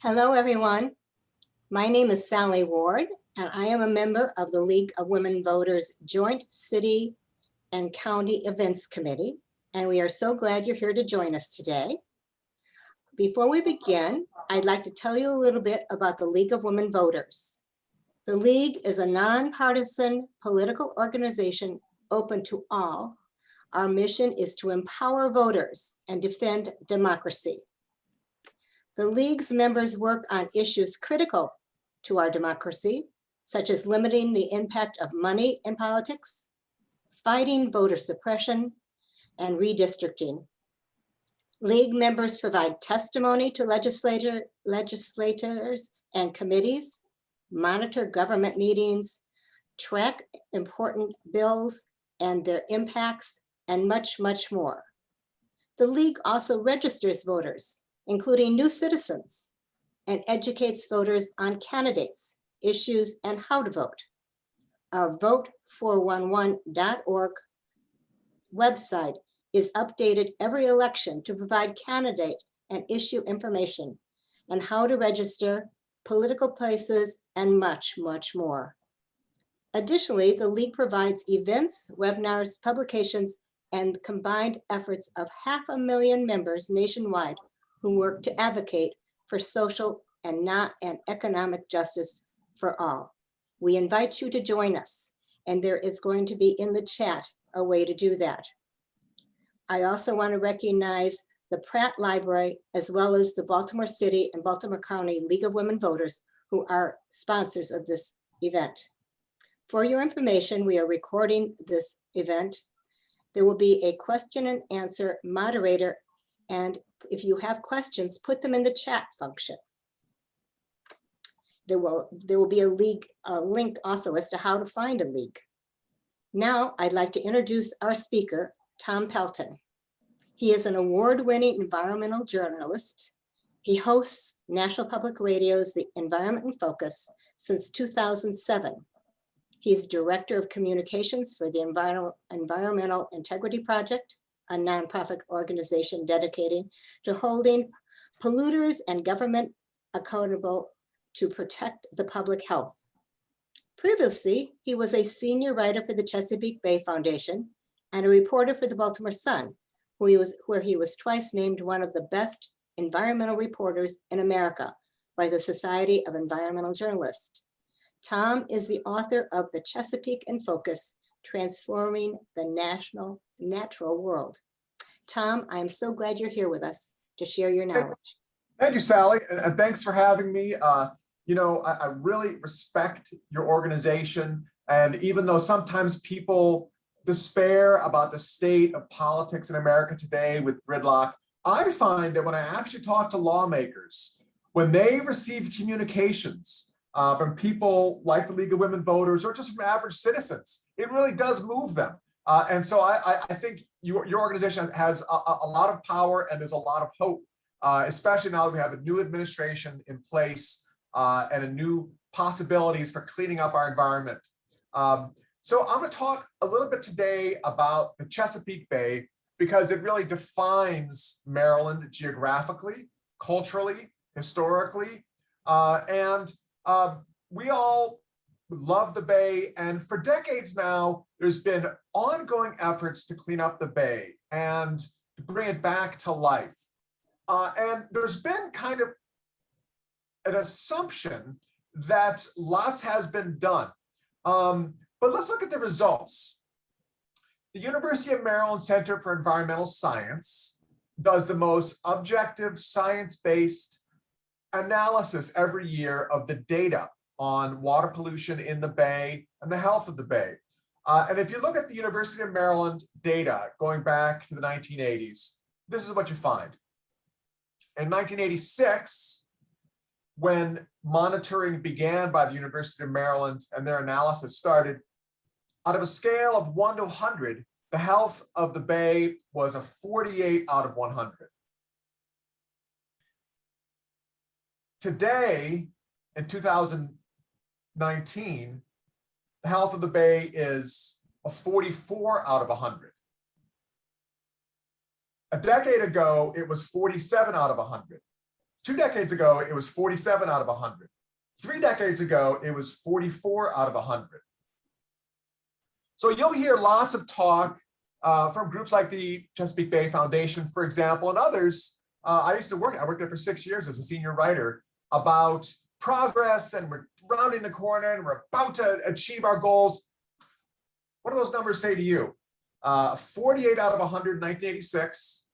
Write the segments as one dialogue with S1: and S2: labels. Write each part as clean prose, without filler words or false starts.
S1: Hello, everyone. My name is Sally Ward, and I am a member of the League of Women Voters Joint City and County Events Committee, and we are so glad you're here to join us today. Before we begin, I'd like to tell you a little bit about the League of Women Voters. The League is a nonpartisan political organization open to all. Our mission is to empower voters and defend democracy. The League's members work on issues critical to our democracy, such as limiting the impact of money in politics, fighting voter suppression, and redistricting. League members provide testimony to legislators and committees, monitor government meetings, track important bills and their impacts, and much, much more. The League also registers voters, including new citizens, and educates voters on candidates, issues, and how to vote. Our vote411.org website is updated every election to provide candidate and issue information and how to register, political places, and much, much more. Additionally, the League provides events, webinars, publications, and combined efforts of 500,000 members nationwide who work to advocate for social and economic justice for all. We invite you to join us, and there is going to be in the chat a way to do that. I also want to recognize the Pratt Library, as well as the Baltimore City and Baltimore County League of Women Voters, who are sponsors of this event. For your information, we are recording this event. There will be a question and answer moderator, and if you have questions, put them in the chat function. There will be a link also as to how to find a league. Now, I'd like to introduce our speaker, Tom Pelton. He is an award-winning environmental journalist. He hosts National Public Radio's The Environment in Focus since 2007. He's Director of Communications for the Environmental Integrity Project, a nonprofit organization dedicated to holding polluters and government accountable to protect the public health. Previously, he was a senior writer for the Chesapeake Bay Foundation and a reporter for the Baltimore Sun, where he was twice named one of the best environmental reporters in America by the Society of Environmental Journalists. Tom is the author of The Chesapeake in Focus, Transforming the Natural World. Tom, I am so glad you're here with us to share your knowledge.
S2: Thank you, Sally, and thanks for having me. I really respect your organization, and even though sometimes people despair about the state of politics in America today with gridlock, I find that when I actually talk to lawmakers, when they receive communications from people like the League of Women Voters or just from average citizens, it really does move them. And so I think your organization has a lot of power, and there's a lot of hope, especially now that we have a new administration in place and a new possibilities for cleaning up our environment. So I'm going to talk a little bit today about the Chesapeake Bay because it really defines Maryland geographically, culturally, historically, and we all love the Bay, and for decades now, there's been ongoing efforts to clean up the Bay and to bring it back to life. And there's been kind of an assumption that lots has been done. But let's look at the results. The University of Maryland Center for Environmental Science does the most objective, science-based analysis every year of the data on water pollution in the Bay and the health of the Bay. And if you look at the University of Maryland data going back to the 1980s, this is what you find. In 1986, when monitoring began by the University of Maryland and their analysis started, out of a scale of 1 to 100, the health of the Bay was a 48 out of 100. Today, in 2019, the health of the Bay is a 44 out of 100. A decade ago, it was 47 out of 100. 2 decades ago, it was 47 out of 100. 3 decades ago, it was 44 out of 100. So you'll hear lots of talk from groups like the Chesapeake Bay Foundation, for example, and others. I worked there for 6 years as a senior writer, about progress, and we're rounding the corner and we're about to achieve our goals. What do those numbers say to you? 48 out of 100 in 1986,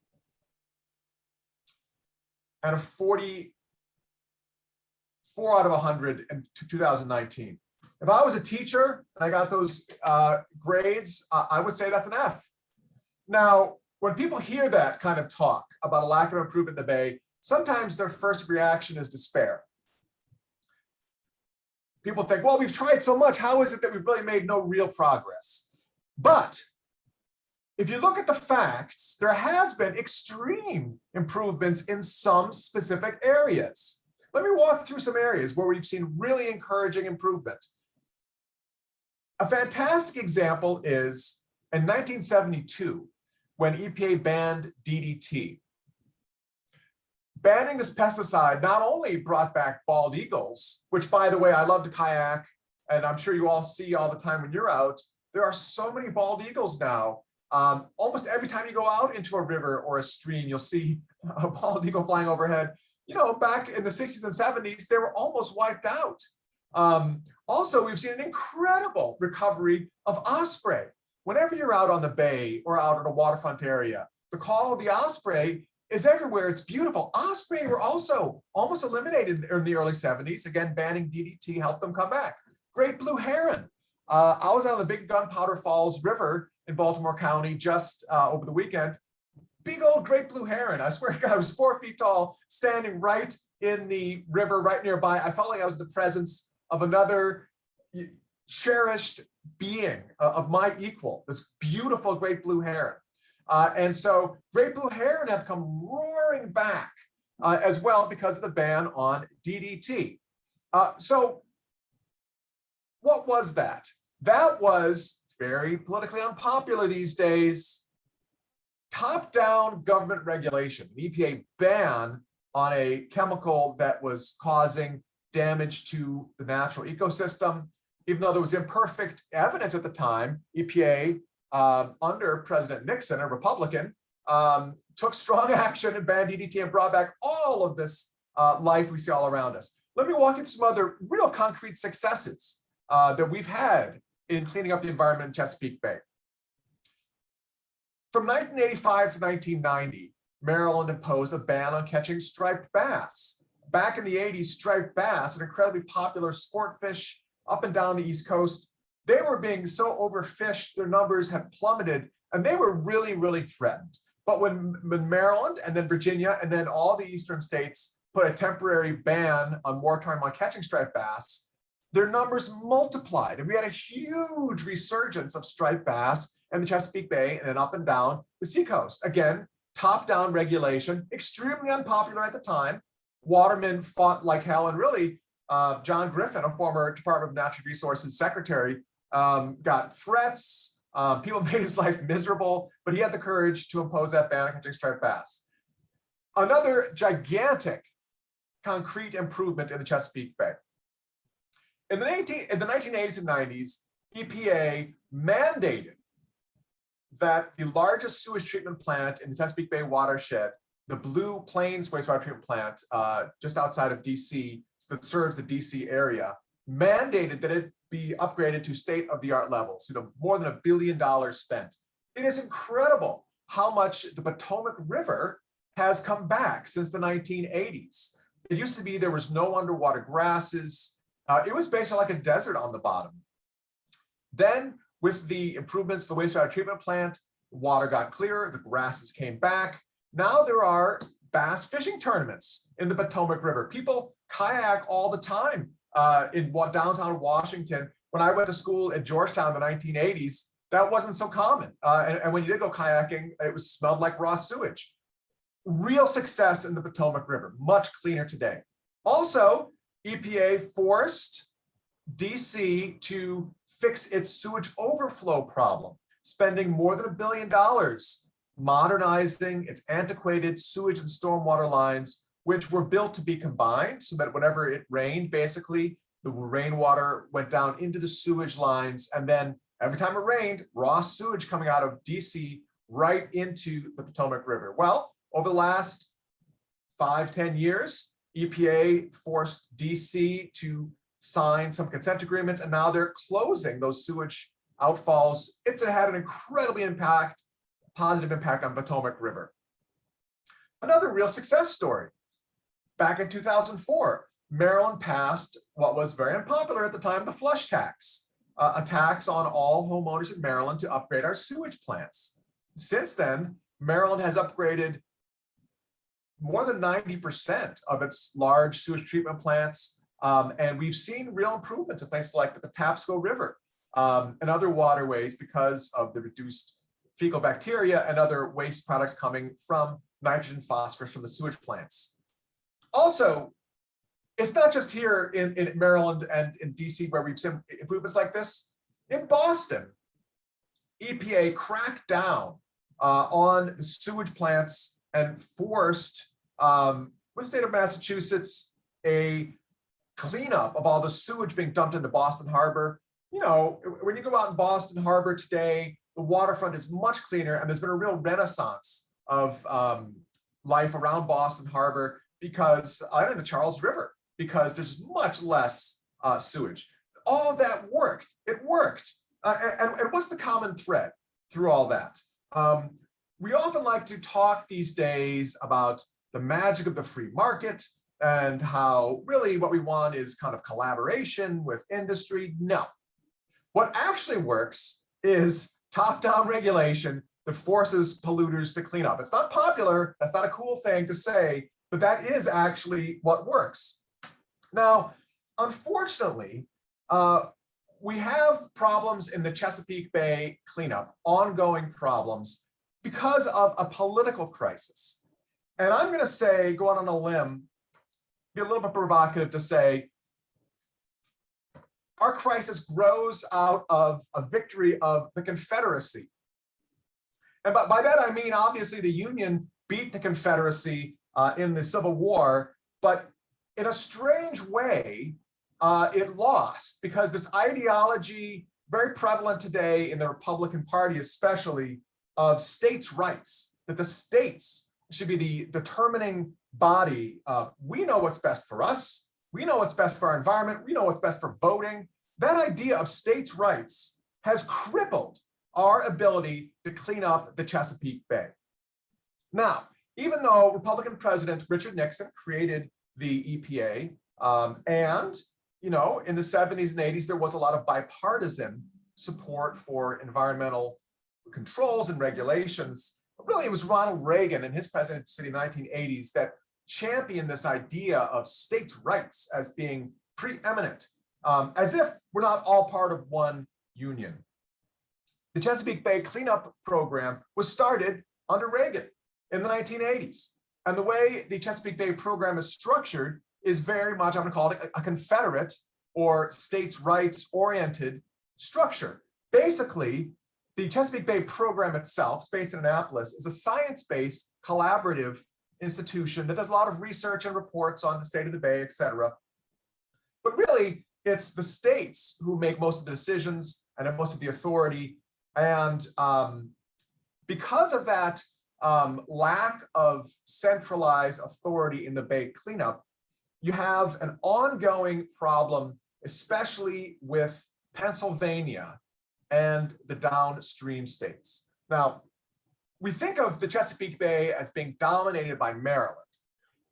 S2: and a 44 out of 100 in 2019. If I was a teacher and I got those grades, I would say that's an F. Now, when people hear that kind of talk about a lack of improvement in the Bay, sometimes their first reaction is despair. People think, well, we've tried so much. How is it that we've really made no real progress? But if you look at the facts, there has been extreme improvements in some specific areas. Let me walk through some areas where we've seen really encouraging improvement. A fantastic example is in 1972, when EPA banned DDT. Banning this pesticide not only brought back bald eagles, which, by the way, I love to kayak, and I'm sure you all see all the time when you're out. There are so many bald eagles now. Almost every time you go out into a river or a stream, you'll see a bald eagle flying overhead. You know, back in the 60s and 70s, they were almost wiped out. Also, we've seen an incredible recovery of osprey. Whenever you're out on the bay or out in a waterfront area, the call of the osprey is everywhere. It's beautiful. Osprey were also almost eliminated in the early 70s. Again, banning DDT helped them come back. Great blue heron. I was out on the Big Gunpowder Falls River in Baltimore County just over the weekend. Big old great blue heron. I swear to God, I was 4 feet tall, standing right in the river, right nearby. I felt like I was in the presence of another cherished being of my equal, this beautiful great blue heron. And so great blue heron have come roaring back as well because of the ban on DDT. So what was that? That was very politically unpopular these days. Top-down government regulation, an EPA ban on a chemical that was causing damage to the natural ecosystem. Even though there was imperfect evidence at the time, EPA, under President Nixon, a Republican, took strong action and banned DDT and brought back all of this life we see all around us. Let me walk into some other real concrete successes that we've had in cleaning up the environment in Chesapeake Bay. From 1985 to 1990, Maryland imposed a ban on catching striped bass. Back in the 80s, striped bass, an incredibly popular sport fish up and down the East Coast, they were being so overfished, their numbers had plummeted, and they were really, really threatened. But when Maryland and then Virginia and then all the eastern states put a temporary ban on moratorium on catching striped bass, their numbers multiplied. And we had a huge resurgence of striped bass in the Chesapeake Bay and then up and down the seacoast. Again, top-down regulation, extremely unpopular at the time. Watermen fought like hell, and really, John Griffin, a former Department of Natural Resources secretary, got threats. People made his life miserable, but he had the courage to impose that ban on catching striped bass. Another gigantic concrete improvement in the Chesapeake Bay. In the 1980s and 90s, EPA mandated that the largest sewage treatment plant in the Chesapeake Bay watershed, the Blue Plains wastewater treatment plant just outside of DC, that serves the DC area, mandated that it be upgraded to state-of-the-art levels. You know, more than $1 billion spent. It is incredible how much the Potomac River has come back since the 1980s. It used to be there was no underwater grasses. It was basically like a desert on the bottom. Then with the improvements to the wastewater treatment plant, the water got clearer, the grasses came back. Now there are bass fishing tournaments in the Potomac River. People kayak all the time in downtown Washington. When I went to school at Georgetown in the 1980s, that wasn't so common. And when you did go kayaking, it smelled like raw sewage. Real success in the Potomac River, much cleaner today. Also, EPA forced DC to fix its sewage overflow problem, spending more than $1 billion modernizing its antiquated sewage and stormwater lines which were built to be combined so that whenever it rained, basically the rainwater went down into the sewage lines. And then every time it rained, raw sewage coming out of DC right into the Potomac River. Well, over the last 5-10 years, EPA forced DC to sign some consent agreements, and now they're closing those sewage outfalls. It's had an incredibly positive impact on Potomac River. Another real success story. Back in 2004, Maryland passed what was very unpopular at the time, the flush tax, a tax on all homeowners in Maryland to upgrade our sewage plants. Since then, Maryland has upgraded more than 90% of its large sewage treatment plants. And we've seen real improvements in places like the Patapsco River and other waterways because of the reduced fecal bacteria and other waste products coming from nitrogen, phosphorus from the sewage plants. Also, it's not just here in Maryland and in DC where we've seen improvements like this. In Boston, EPA cracked down on the sewage plants and forced, with the state of Massachusetts, a cleanup of all the sewage being dumped into Boston Harbor. You know, when you go out in Boston Harbor today, the waterfront is much cleaner, and there's been a real renaissance of life around Boston Harbor because, and the Charles River, because there's much less sewage. All of that worked. It worked. And what's the common thread through all that? We often like to talk these days about the magic of the free market and how really what we want is kind of collaboration with industry. No. What actually works is top-down regulation that forces polluters to clean up. It's not popular, that's not a cool thing to say, but that is actually what works. Now, unfortunately, we have problems in the Chesapeake Bay cleanup, ongoing problems, because of a political crisis. And I'm gonna say, go out on a limb, be a little bit provocative to say, our crisis grows out of a victory of the Confederacy. And by that I mean, obviously, the Union beat the Confederacy in the Civil War, but in a strange way, it lost because this ideology, very prevalent today in the Republican Party especially, of states' rights, that the states should be the determining body. We know what's best for us. We know what's best for our environment. We know what's best for voting. That idea of states' rights has crippled our ability to clean up the Chesapeake Bay. Now, even though Republican President Richard Nixon created the EPA, and you know, in the 70s and 80s, there was a lot of bipartisan support for environmental controls and regulations. Really, it was Ronald Reagan and his presidency in the 1980s that championed this idea of states' rights as being preeminent, as if we're not all part of one union. The Chesapeake Bay cleanup program was started under Reagan in the 1980s. And the way the Chesapeake Bay program is structured is very much, I'm going to call it a Confederate or states' rights oriented structure. Basically, the Chesapeake Bay program itself, based in Annapolis, is a science-based collaborative institution that does a lot of research and reports on the state of the Bay, et cetera. But really, it's the states who make most of the decisions and have most of the authority. And because of that lack of centralized authority in the Bay cleanup, you have an ongoing problem, especially with Pennsylvania and the downstream states. Now, we think of the Chesapeake Bay as being dominated by Maryland,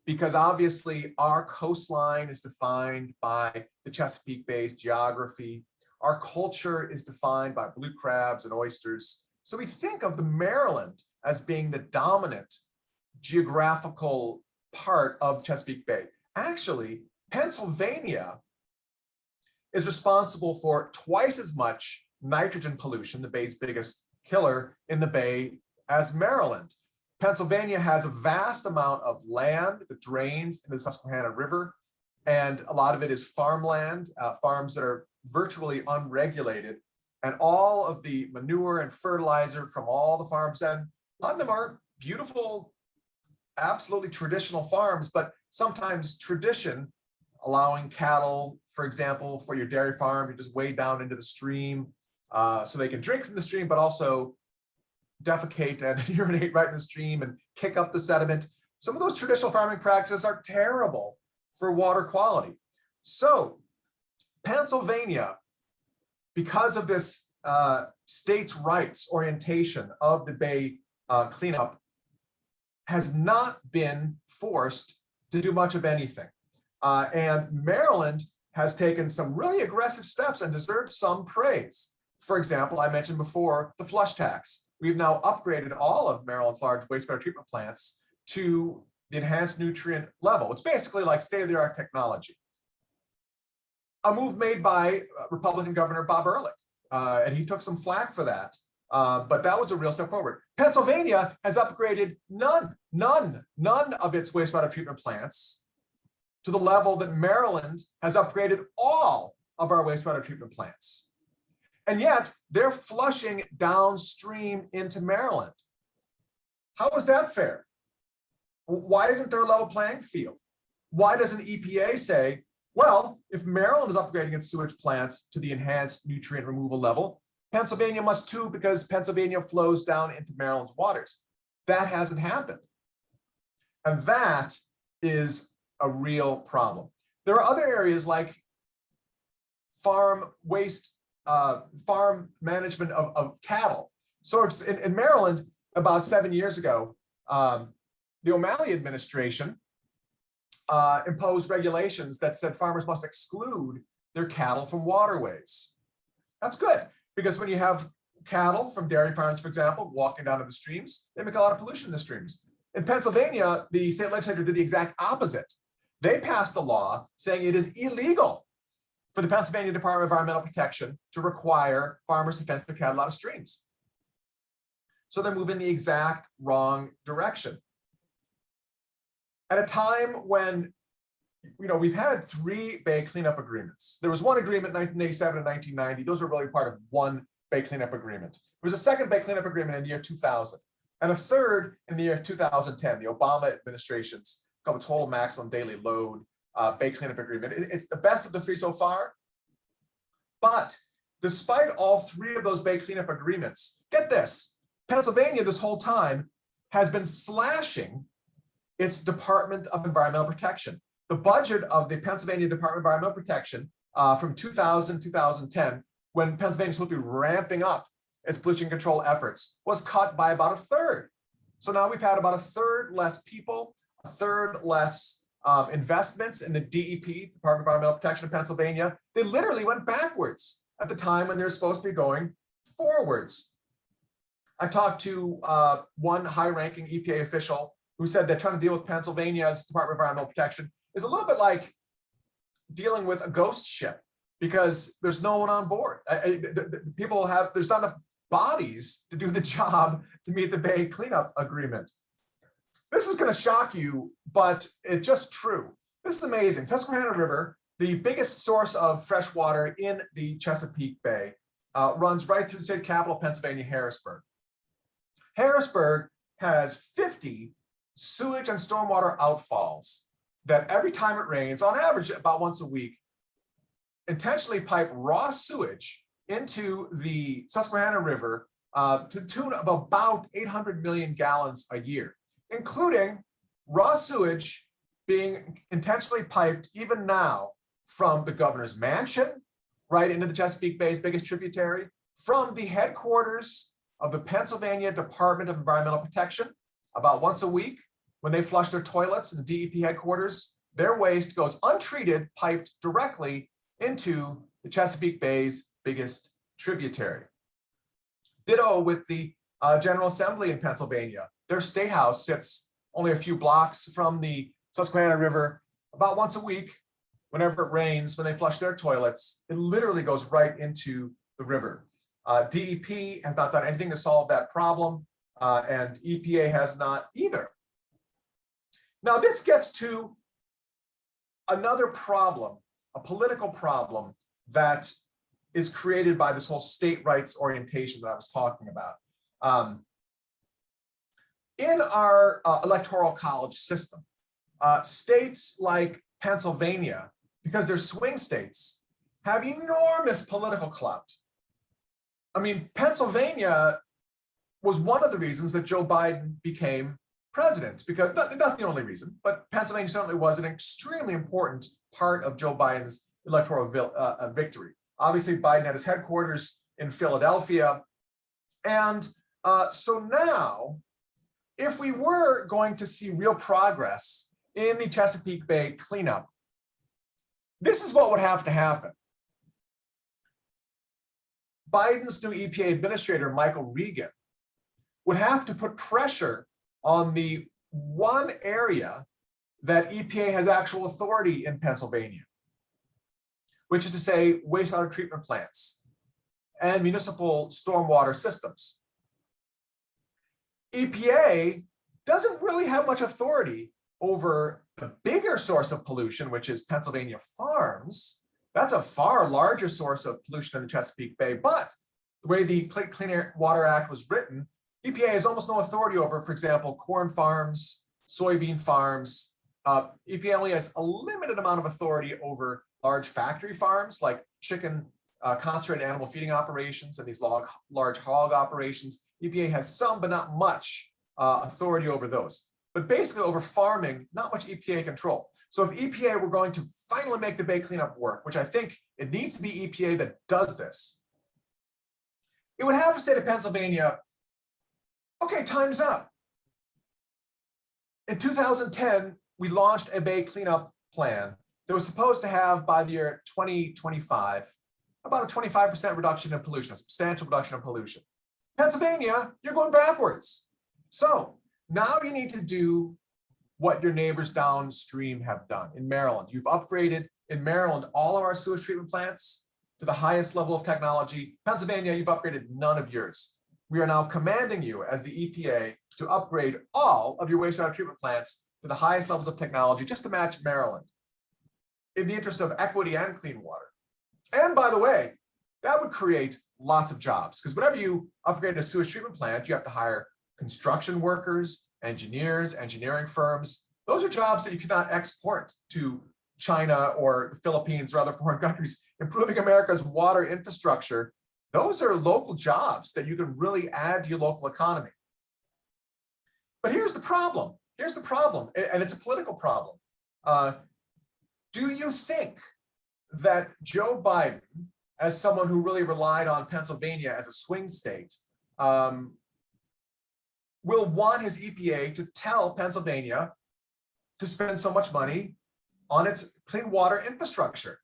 S2: because obviously our coastline is defined by the Chesapeake Bay's geography. Our culture is defined by blue crabs and oysters. So we think of the Maryland as being the dominant geographical part of Chesapeake Bay. Actually, Pennsylvania is responsible for twice as much nitrogen pollution, the Bay's biggest killer in the Bay, as Maryland. Pennsylvania has a vast amount of land that drains into the Susquehanna River, and a lot of it is farmland, farms that are virtually unregulated, and all of the manure and fertilizer from all the farms, and a lot of them are beautiful absolutely traditional farms, but sometimes tradition, allowing cattle, for example, for your dairy farm to just wade down into the stream so they can drink from the stream, but also defecate and urinate right in the stream and kick up the sediment. Some of those traditional farming practices are terrible for water quality. So Pennsylvania, because of this states' rights orientation of the Bay cleanup, has not been forced to do much of anything. And Maryland has taken some really aggressive steps and deserves some praise. For example, I mentioned before the flush tax. We've now upgraded all of Maryland's large wastewater treatment plants to the enhanced nutrient level. It's basically like state-of-the-art technology. A move made by Republican Governor Bob Ehrlich, and he took some flack for that. But that was a real step forward. Pennsylvania has upgraded none of its wastewater treatment plants to the level that Maryland has upgraded all of our wastewater treatment plants. And yet they're flushing downstream into Maryland. How is that fair? Why isn't there a level playing field? Why doesn't EPA say, well, if Maryland is upgrading its sewage plants to the enhanced nutrient removal level, Pennsylvania must too, because Pennsylvania flows down into Maryland's waters. That hasn't happened. And that is a real problem. There are other areas like farm waste, farm management of cattle. So it's in Maryland, about 7 years ago, the O'Malley administration imposed regulations that said farmers must exclude their cattle from waterways. That's good, because when you have cattle from dairy farms, for example, walking down to the streams, they make a lot of pollution in the streams. In Pennsylvania, the state legislature did the exact opposite. They passed a law saying it is illegal for the Pennsylvania Department of Environmental Protection to require farmers to fence their cattle out of streams. So they're moving the exact wrong direction. At a time when, we've had 3 Bay cleanup agreements. There was one agreement in 1987 and 1990. Those were really part of one Bay cleanup agreement. There was a second Bay cleanup agreement in the year 2000, and a third in the year 2010, the Obama administration's called the total maximum daily load Bay cleanup agreement. It's the best of the 3 so far. But despite all 3 of those Bay cleanup agreements, get this, Pennsylvania this whole time has been slashing its Department of Environmental Protection. The budget of the Pennsylvania Department of Environmental Protection from 2000 to 2010, when Pennsylvania was supposed to be ramping up its pollution control efforts, was cut by about a third. So now we've had about a third less people, a third less investments in the DEP, Department of Environmental Protection of Pennsylvania. They literally went backwards at the time when they're supposed to be going forwards. I talked to one high-ranking EPA official who said that trying to deal with Pennsylvania's Department of Environmental Protection is a little bit like dealing with a ghost ship, because there's no one on board. There's not enough bodies to do the job to meet the Bay cleanup agreement. This is going to shock you, but it's just true. This is amazing. Susquehanna River, the biggest source of fresh water in the Chesapeake Bay, runs right through the state capital, Pennsylvania, Harrisburg. Harrisburg has 50 sewage and stormwater outfalls that every time it rains, on average about once a week, intentionally pipe raw sewage into the Susquehanna River to the tune of about 800 million gallons a year, including raw sewage being intentionally piped even now from the governor's mansion right into the Chesapeake Bay's biggest tributary, from the headquarters of the Pennsylvania Department of Environmental Protection. About once a week, when they flush their toilets in the DEP headquarters, their waste goes untreated, piped directly into the Chesapeake Bay's biggest tributary. Ditto with the General Assembly in Pennsylvania. Their state house sits only a few blocks from the Susquehanna River. About once a week, whenever it rains, when they flush their toilets, it literally goes right into the river. DEP has not done anything to solve that problem, and EPA has not either. Now, this gets to another problem, a political problem that is created by this whole state rights orientation that I was talking about. in our electoral college system, states like Pennsylvania, because they're swing states, have enormous political clout. I mean, Pennsylvania was one of the reasons that Joe Biden became president, because not the only reason, but Pennsylvania certainly was an extremely important part of Joe Biden's electoral victory. Obviously, Biden had his headquarters in Philadelphia. And so now, if we were going to see real progress in the Chesapeake Bay cleanup, this is what would have to happen. Biden's new EPA administrator, Michael Regan, would have to put pressure on the one area that EPA has actual authority in Pennsylvania, which is to say wastewater treatment plants and municipal stormwater systems. EPA doesn't really have much authority over the bigger source of pollution, which is Pennsylvania farms. That's a far larger source of pollution in the Chesapeake Bay, but the way the Clean Air Water Act was written, EPA has almost no authority over, for example, corn farms, soybean farms. EPA only has a limited amount of authority over large factory farms like chicken concentrated animal feeding operations and these large hog operations. EPA has some, but not much authority over those. But basically over farming, not much EPA control. So if EPA were going to finally make the Bay cleanup work, which I think it needs to be EPA that does this, it would have to say to Pennsylvania, okay, time's up. In 2010, we launched a Bay cleanup plan that was supposed to have, by the year 2025, about a 25% reduction in pollution, a substantial reduction in pollution. Pennsylvania, you're going backwards. So now you need to do what your neighbors downstream have done. In Maryland, you've upgraded, in Maryland, all of our sewage treatment plants to the highest level of technology. Pennsylvania, you've upgraded none of yours. We are now commanding you as the EPA to upgrade all of your wastewater treatment plants to the highest levels of technology just to match Maryland in the interest of equity and clean water. And by the way, that would create lots of jobs, because whenever you upgrade a sewage treatment plant, you have to hire construction workers, engineers, engineering firms. Those are jobs that you cannot export to China or the Philippines or other foreign countries. Improving America's water infrastructure, those are local jobs that you can really add to your local economy. But here's the problem. Here's the problem, and it's a political problem. Do you think that Joe Biden, as someone who really relied on Pennsylvania as a swing state, will want his EPA to tell Pennsylvania to spend so much money on its clean water infrastructure?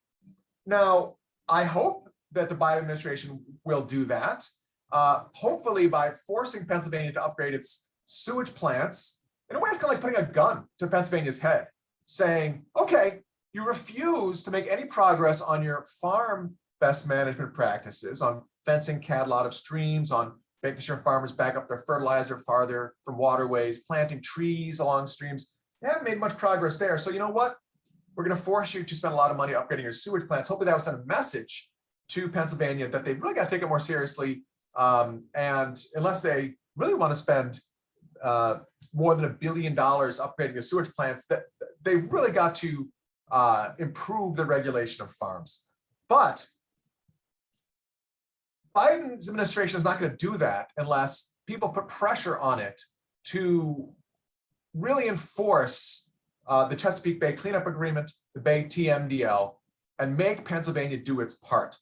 S2: Now, I hope that the Biden administration will do that, hopefully by forcing Pennsylvania to upgrade its sewage plants. In a way, it's kind of like putting a gun to Pennsylvania's head, saying, okay, you refuse to make any progress on your farm best management practices, on fencing cattle out of streams, on making sure farmers back up their fertilizer farther from waterways, planting trees along streams. You haven't made much progress there. So you know what? We're going to force you to spend a lot of money upgrading your sewage plants. Hopefully that will send a message to Pennsylvania that they've really got to take it more seriously. And unless they really want to spend more than $1 billion upgrading the sewage plants, that they've really got to improve the regulation of farms. But Biden's administration is not going to do that unless people put pressure on it to really enforce the Chesapeake Bay Cleanup Agreement, the Bay TMDL, and make Pennsylvania do its part.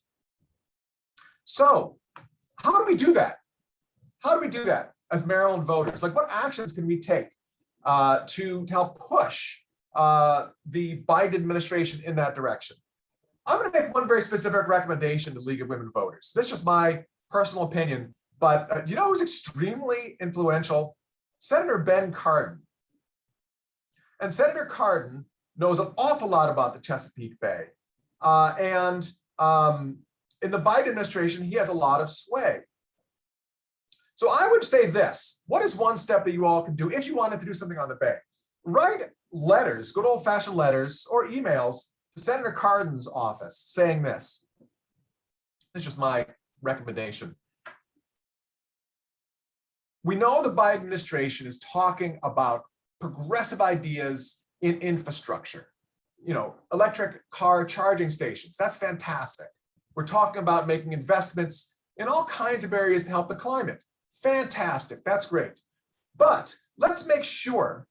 S2: So how do we do that? How do we do that as Maryland voters? Like, what actions can we take to help push the Biden administration in that direction? I'm going to make one very specific recommendation to the League of Women Voters. This is just my personal opinion, but you know who's extremely influential? Senator Ben Cardin. And Senator Cardin knows an awful lot about the Chesapeake Bay. And in the Biden administration, he has a lot of sway. So I would say this: what is one step that you all can do if you wanted to do something on the Bay? Write letters, good old-fashioned letters or emails to Senator Cardin's office saying this. This is just my recommendation. We know the Biden administration is talking about progressive ideas in infrastructure. You know, electric car charging stations, that's fantastic. We're talking about making investments in all kinds of areas to help the climate. Fantastic, that's great. But let's make sure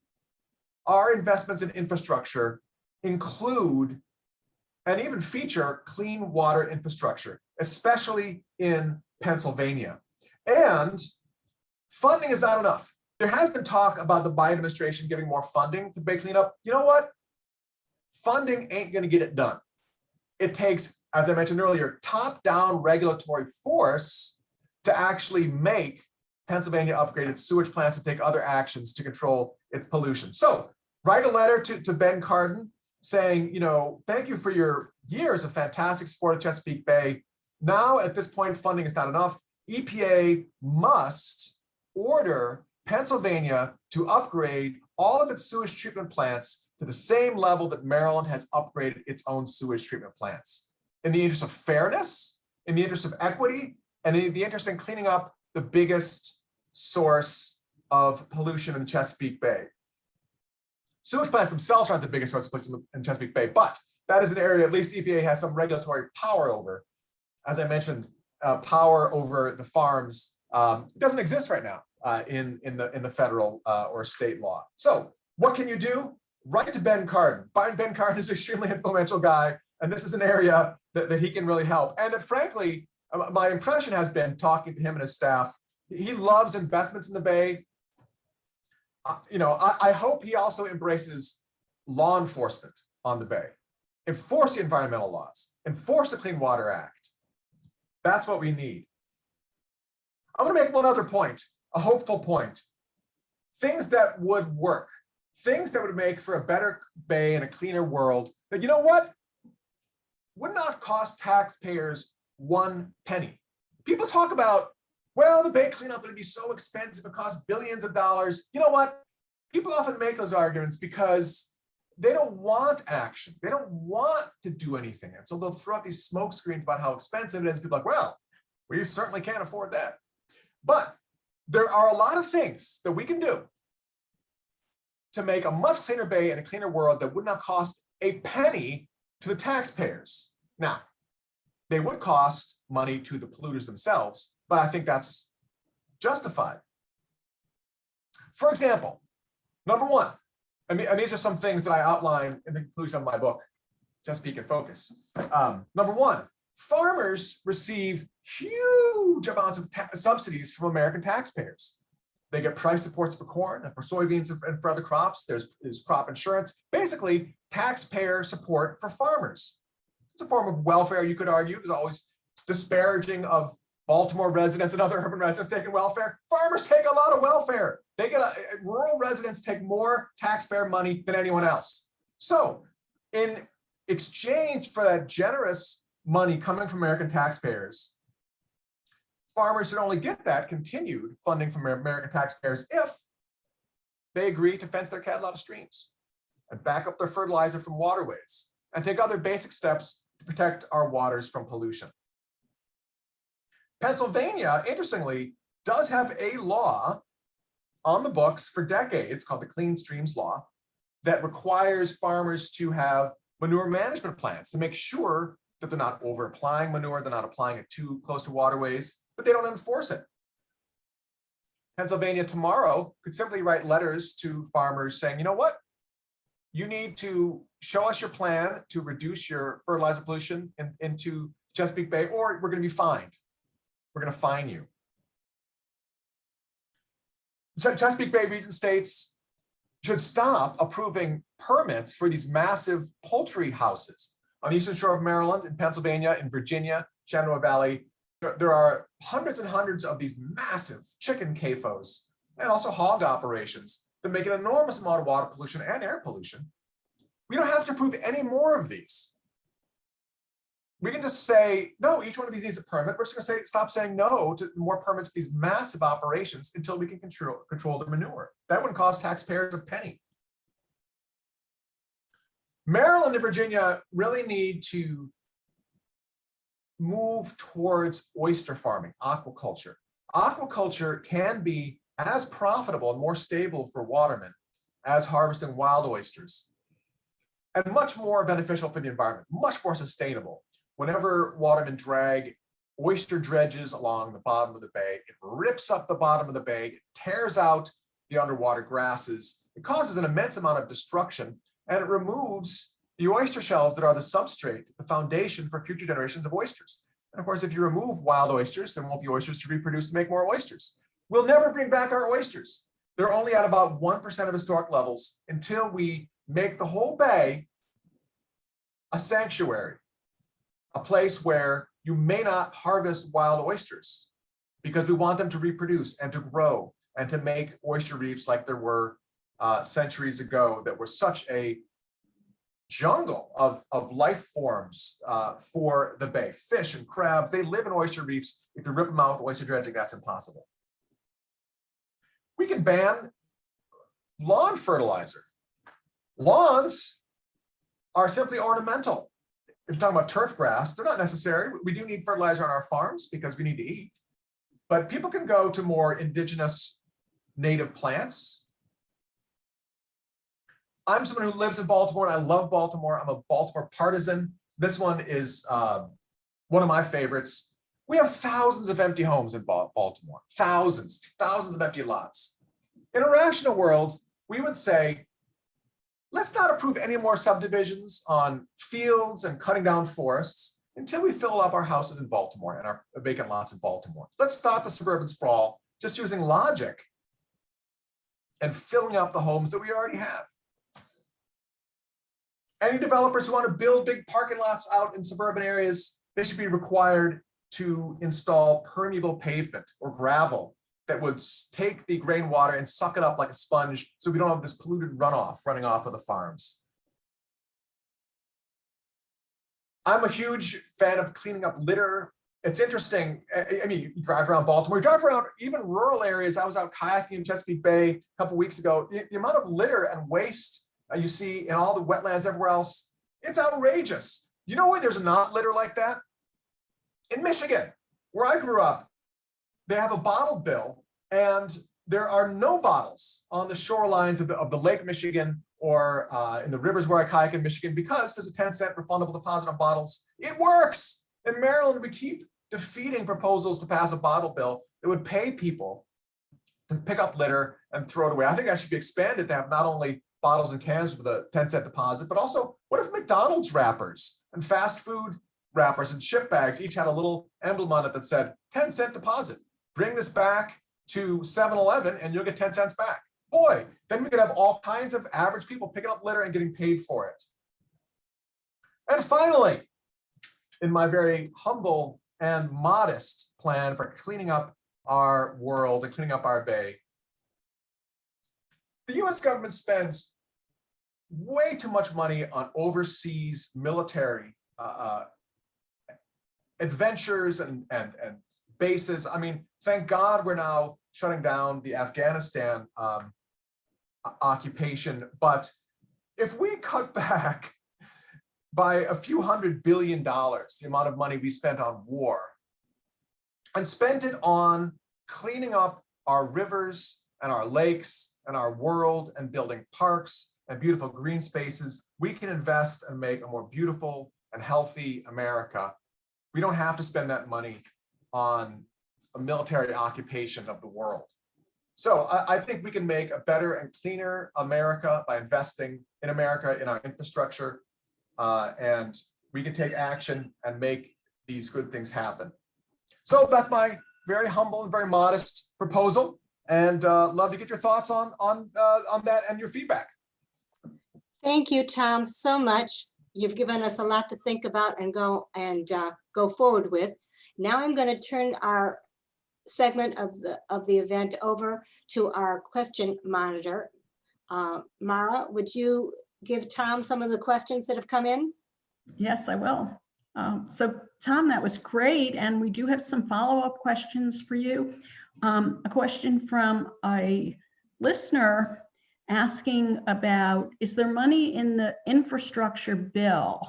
S2: our investments in infrastructure include and even feature clean water infrastructure, especially in Pennsylvania. And funding is not enough. There has been talk about the Biden administration giving more funding to Bay cleanup. You know what? Funding ain't going to get it done. It takes, as I mentioned earlier, top-down regulatory force to actually make Pennsylvania upgrade its sewage plants and take other actions to control its pollution. So write a letter to Ben Cardin saying, you know, thank you for your years of fantastic support of Chesapeake Bay. Now, at this point, funding is not enough. EPA must order Pennsylvania to upgrade all of its sewage treatment plants to the same level that Maryland has upgraded its own sewage treatment plants. In the interest of fairness, in the interest of equity, and in the interest in cleaning up the biggest source of pollution in Chesapeake Bay. Sewage plants themselves aren't the biggest source of pollution in Chesapeake Bay, but that is an area at least EPA has some regulatory power over. As I mentioned, power over the farms doesn't exist right now in the federal or state law. So what can you do? Write to Ben Cardin. Ben Cardin is an extremely influential guy, and this is an area that he can really help. And that frankly, my impression has been talking to him and his staff, he loves investments in the Bay. You know, I hope he also embraces law enforcement on the Bay. Enforce the environmental laws, enforce the Clean Water Act. That's what we need. I'm going to make one other point, a hopeful point. Things that would work, things that would make for a better Bay and a cleaner world, that, you know what, would not cost taxpayers 1 penny. People talk about, well, the Bay cleanup would be so expensive, it costs billions of dollars. You know what? People often make those arguments because they don't want action. They don't want to do anything. And so they'll throw out these smoke screens about how expensive it is. People are like, well, we certainly can't afford that. But there are a lot of things that we can do to make a much cleaner Bay and a cleaner world that would not cost a penny to the taxpayers. Now, they would cost money to the polluters themselves, but I think that's justified. For example, number one, and these are some things that I outline in the conclusion of my book, Chesapeake in Focus. Number one, farmers receive huge amounts of subsidies from American taxpayers. They get price supports for corn and for soybeans and for other crops. There's crop insurance, basically taxpayer support for farmers. It's a form of welfare, you could argue. There's always disparaging of Baltimore residents and other urban residents taking welfare. Farmers take a lot of welfare. They get rural residents take more taxpayer money than anyone else. So in exchange for that generous money coming from American taxpayers, farmers should only get that continued funding from American taxpayers if they agree to fence their cattle out of streams and back up their fertilizer from waterways and take other basic steps to protect our waters from pollution. Pennsylvania, interestingly, does have a law on the books for decades called the Clean Streams Law that requires farmers to have manure management plans to make sure that they're not over applying manure, they're not applying it too close to waterways, but they don't enforce it. Pennsylvania tomorrow could simply write letters to farmers saying, you know what? You need to show us your plan to reduce your fertilizer pollution into Chesapeake Bay, or we're going to be fined. We're going to fine you. Chesapeake Bay region states should stop approving permits for these massive poultry houses. On the eastern shore of Maryland, in Pennsylvania, in Virginia, Shenandoah Valley, there are hundreds and hundreds of these massive chicken CAFOs and also hog operations that make an enormous amount of water pollution and air pollution. We don't have to approve any more of these. We can just say, no, each one of these needs a permit. We're just going to stop saying no to more permits for these massive operations until we can control the manure. That wouldn't cost taxpayers a penny. Maryland and Virginia really need to move towards oyster farming, aquaculture. Aquaculture can be as profitable and more stable for watermen as harvesting wild oysters, and much more beneficial for the environment, much more sustainable. Whenever watermen drag oyster dredges along the bottom of the bay, it rips up the bottom of the bay, it tears out the underwater grasses, it causes an immense amount of destruction, and it removes the oyster shells that are the substrate, the foundation for future generations of oysters. And of course, if you remove wild oysters, there won't be oysters to reproduce to make more oysters. We'll never bring back our oysters. They're only at about 1% of historic levels until we make the whole bay a sanctuary, a place where you may not harvest wild oysters because we want them to reproduce and to grow and to make oyster reefs like there were centuries ago that were such a jungle of life forms for the bay. Fish and crabs, they live in oyster reefs. If you rip them out with oyster dredging, that's impossible. We can ban lawn fertilizer. Lawns are simply ornamental. If you're talking about turf grass, they're not necessary. We do need fertilizer on our farms because we need to eat. But people can go to more indigenous native plants. I'm someone who lives in Baltimore and I love Baltimore. I'm a Baltimore partisan. This one is one of my favorites. We have thousands of empty homes in Baltimore, thousands of empty lots. In a rational world, we would say, let's not approve any more subdivisions on fields and cutting down forests until we fill up our houses in Baltimore and our vacant lots in Baltimore. Let's stop the suburban sprawl just using logic and filling up the homes that we already have. Any developers who want to build big parking lots out in suburban areas, they should be required to install permeable pavement or gravel that would take the rainwater and suck it up like a sponge so we don't have this polluted runoff running off of the farms. I'm a huge fan of cleaning up litter. It's interesting. I mean, you drive around Baltimore, you drive around even rural areas. I was out kayaking in Chesapeake Bay a couple weeks ago. The amount of litter and waste you see in all the wetlands everywhere else, it's outrageous. You know where there's not litter like that? In Michigan, where I grew up, they have a bottle bill and there are no bottles on the shorelines of the Lake Michigan or in the rivers where I kayak in Michigan because there's a 10-cent refundable deposit on bottles. It works. In Maryland, we keep defeating proposals to pass a bottle bill that would pay people to pick up litter and throw it away. I think that should be expanded to have not only bottles and cans with a 10-cent deposit, but also what if McDonald's wrappers and fast food wrappers and chip bags each had a little emblem on it that said 10-cent deposit. Bring this back to 7-Eleven and you'll get 10 cents back. Boy, then we could have all kinds of average people picking up litter and getting paid for it. And finally, in my very humble and modest plan for cleaning up our world and cleaning up our bay, the US government spends way too much money on overseas military adventures and bases. I mean, thank God we're now shutting down the Afghanistan occupation. But if we cut back by a few $100 billion, the amount of money we spent on war, and spent it on cleaning up our rivers and our lakes and our world and building parks and beautiful green spaces, we can invest and make a more beautiful and healthy America. We don't have to spend that money on a military occupation of the world. So I think we can make a better and cleaner America by investing in America, in our infrastructure, and we can take action and make these good things happen. So that's my very humble and very modest proposal, and love to get your thoughts on that and your feedback.
S1: Thank you, Tom, so much. You've given us a lot to think about and go forward with. Now I'm going to turn our segment of the event over to our question monitor. Mara, would you give Tom some of the questions that have come in?
S3: Yes, I will. So Tom, that was great. And we do have some follow-up questions for you. A question from a listener asking about, is there money in the infrastructure bill?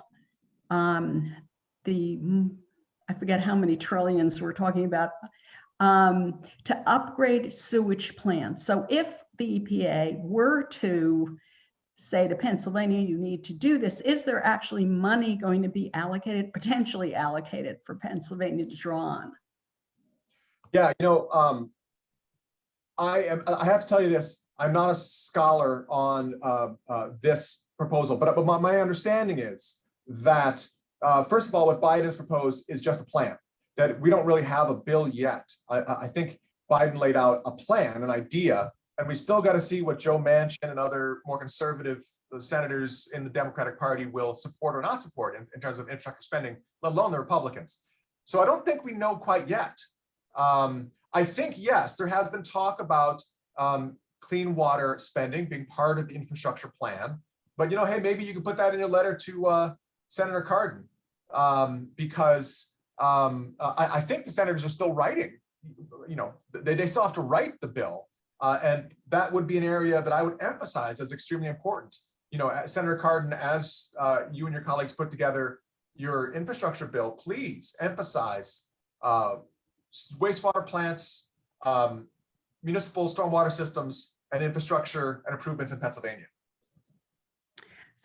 S3: I forget how many trillions we're talking about. to upgrade sewage plants. So if the EPA were to say to Pennsylvania, you need to do this, is there actually money going to be allocated, potentially allocated for Pennsylvania to draw on?
S2: Yeah, I have to tell you this, I'm not a scholar on this proposal, but my understanding is that, first of all, what Biden has proposed is just a plan, that we don't really have a bill yet. I think Biden laid out a plan, an idea, and we still got to see what Joe Manchin and other more conservative senators in the Democratic Party will support or not support in terms of infrastructure spending, let alone the Republicans. So I don't think we know quite yet. I think, yes, there has been talk about clean water spending being part of the infrastructure plan. But, hey, maybe you can put that in your letter to Senator Cardin, because I think the senators are still writing, they still have to write the bill. And that would be an area that I would emphasize as extremely important. Senator Cardin, as you and your colleagues put together your infrastructure bill, please emphasize wastewater plants, municipal stormwater systems, and infrastructure and improvements in Pennsylvania.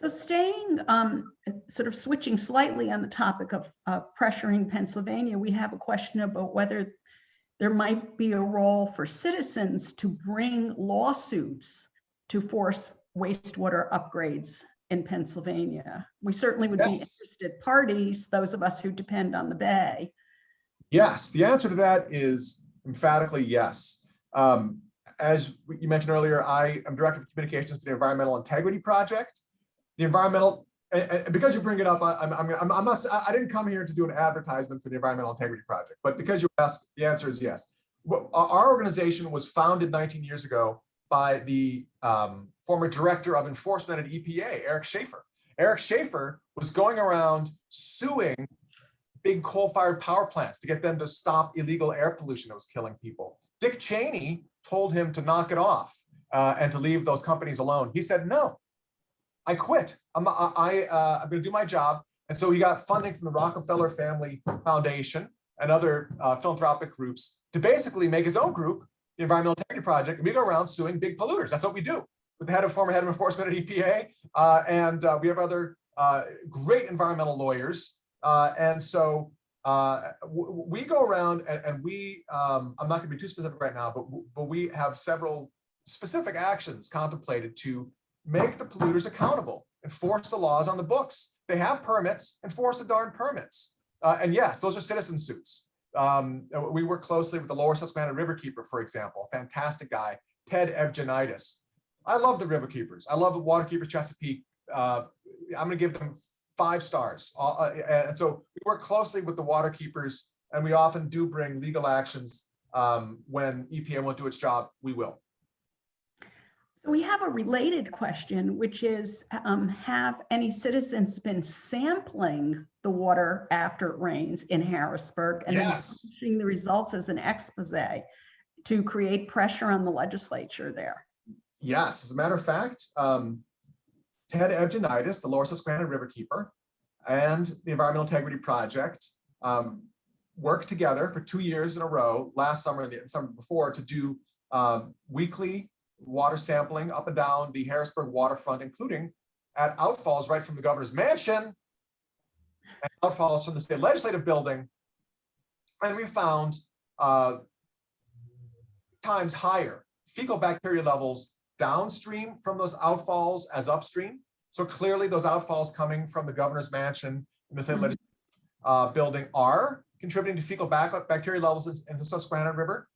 S3: So staying, sort of switching slightly on the topic of pressuring Pennsylvania, we have a question about whether there might be a role for citizens to bring lawsuits to force wastewater upgrades in Pennsylvania. We certainly would be interested parties, those of us who depend on the bay.
S2: Yes, the answer to that is emphatically yes. As you mentioned earlier, I am Director of Communications for the Environmental Integrity Project. The environmental, and because you bring it up, I didn't come here to do an advertisement for the Environmental Integrity Project, but because you asked, the answer is yes. Our organization was founded 19 years ago by the former Director of Enforcement at EPA, Eric Schaefer. Eric Schaefer was going around suing big coal-fired power plants to get them to stop illegal air pollution that was killing people. Dick Cheney told him to knock it off and to leave those companies alone. He said, no, I quit. I'm going to do my job. And so he got funding from the Rockefeller Family Foundation and other philanthropic groups to basically make his own group, the Environmental Integrity Project. And we go around suing big polluters. That's what we do. With the former head of enforcement at EPA, and we have other great environmental lawyers. And so we go around and we, I'm not going to be too specific right now, but we have several specific actions contemplated to make the polluters accountable, enforce the laws on the books. They have permits, enforce the darn permits. And yes, those are citizen suits. We work closely with the Lower Susquehanna Riverkeeper, for example, a fantastic guy, Ted Evgenitis. I love the Riverkeepers. I love the Waterkeepers Chesapeake. I'm going to give them 5 stars. And so we work closely with the Waterkeepers, and we often do bring legal actions when EPA won't do its job. We will.
S3: So we have a related question, which is, have any citizens been sampling the water after it rains in Harrisburg and then publishing the results as an expose to create pressure on the legislature there?
S2: Yes, as a matter of fact, Ted Evgenitis, the Lower Susquehanna Riverkeeper, and the Environmental Integrity Project worked together for 2 years in a row, last summer and the summer before, to do weekly water sampling up and down the Harrisburg waterfront, including at outfalls right from the governor's mansion and outfalls from the state legislative building. And we found times higher fecal bacteria levels downstream from those outfalls as upstream. So clearly those outfalls coming from the governor's mansion and the state legislative building are contributing to fecal bacteria levels in the Susquehanna River.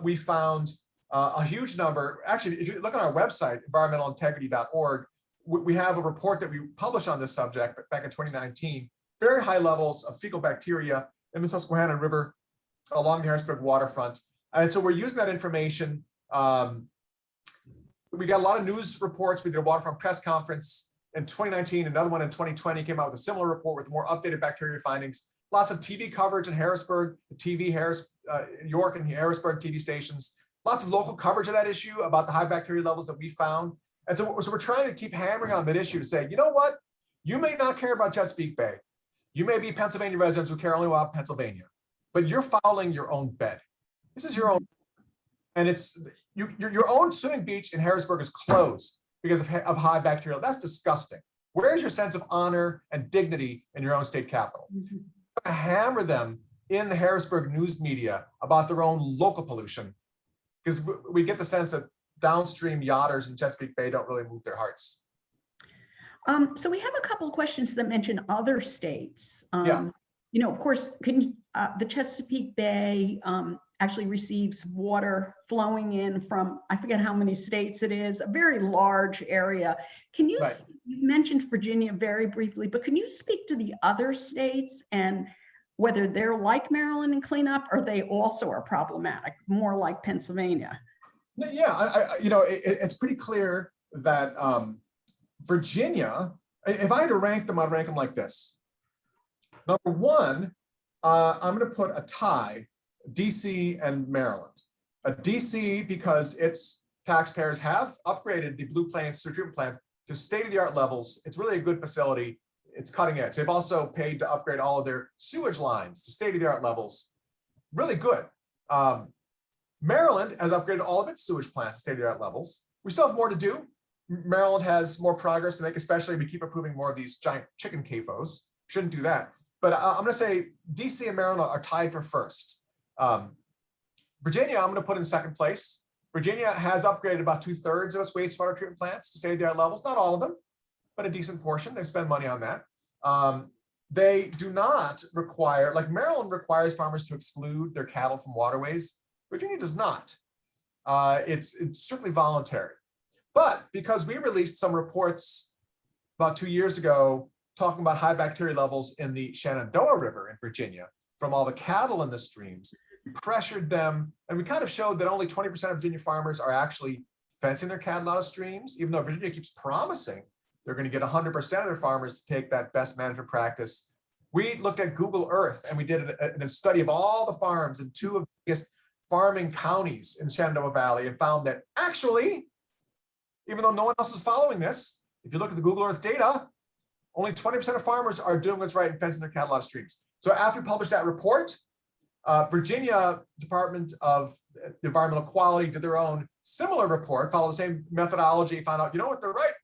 S2: We found a huge number. Actually, if you look on our website, environmentalintegrity.org, we have a report that we published on this subject back in 2019, very high levels of fecal bacteria in the Susquehanna River along the Harrisburg waterfront. And so we're using that information. We got a lot of news reports. We did a waterfront press conference in 2019, another one in 2020, came out with a similar report with more updated bacteria findings. Lots of TV coverage in Harrisburg, York and Harrisburg TV stations. Lots of local coverage of that issue about the high bacteria levels that we found. And so we're trying to keep hammering on that issue to say, you know what? You may not care about Chesapeake Bay. You may be Pennsylvania residents who care only about Pennsylvania, but you're fouling your own bed. This is your own, and it's your own swimming beach in Harrisburg is closed because of high bacterial. That's disgusting. Where's your sense of honor and dignity in your own state capital?
S3: Mhm.
S2: Hammer them in the Harrisburg news media about their own local pollution, because we get the sense that downstream yachters in Chesapeake Bay don't really move their hearts.
S3: So we have a couple of questions that mention other states.
S2: Yeah.
S3: You know, of course, the Chesapeake Bay actually receives water flowing in from, I forget how many states it is, a very large area. Can you,
S2: Right.
S3: you mentioned Virginia very briefly, but can you speak to the other states and whether they're like Maryland in cleanup, or they also are problematic, more like Pennsylvania?
S2: Yeah, it's pretty clear that Virginia, if I had to rank them, I'd rank them like this. Number one, I'm going to put a tie, DC and Maryland. DC, because its taxpayers have upgraded the Blue Plains sewer treatment plant to state-of-the-art levels. It's really a good facility. It's cutting edge. They've also paid to upgrade all of their sewage lines to state-of-the-art levels. Really good. Maryland has upgraded all of its sewage plants to state-of-the-art levels. We still have more to do. Maryland has more progress to make, especially if we keep approving more of these giant chicken CAFOs. Shouldn't do that. But I'm going to say DC and Maryland are tied for first. Virginia, I'm going to put in second place. Virginia has upgraded about 2/3 of its wastewater treatment plants to state-of-the-art levels. Not all of them, but a decent portion. They spend money on that. They do not require, like Maryland requires farmers to exclude their cattle from waterways. Virginia does not. It's strictly voluntary. But because we released some reports about 2 years ago talking about high bacteria levels in the Shenandoah River in Virginia from all the cattle in the streams, we pressured them, and we kind of showed that only 20% of Virginia farmers are actually fencing their cattle out of streams, even though Virginia keeps promising they're going to get 100% of their farmers to take that best management practice. We looked at Google Earth, and we did a study of all the farms in 2 of the biggest farming counties in the Shenandoah Valley, and found that actually, even though no one else is following this, if you look at the Google Earth data, only 20% of farmers are doing what's right and fencing their cattle out of streams. So after we published that report, Virginia Department of Environmental Quality did their own similar report, followed the same methodology, found out, you know what, they're right.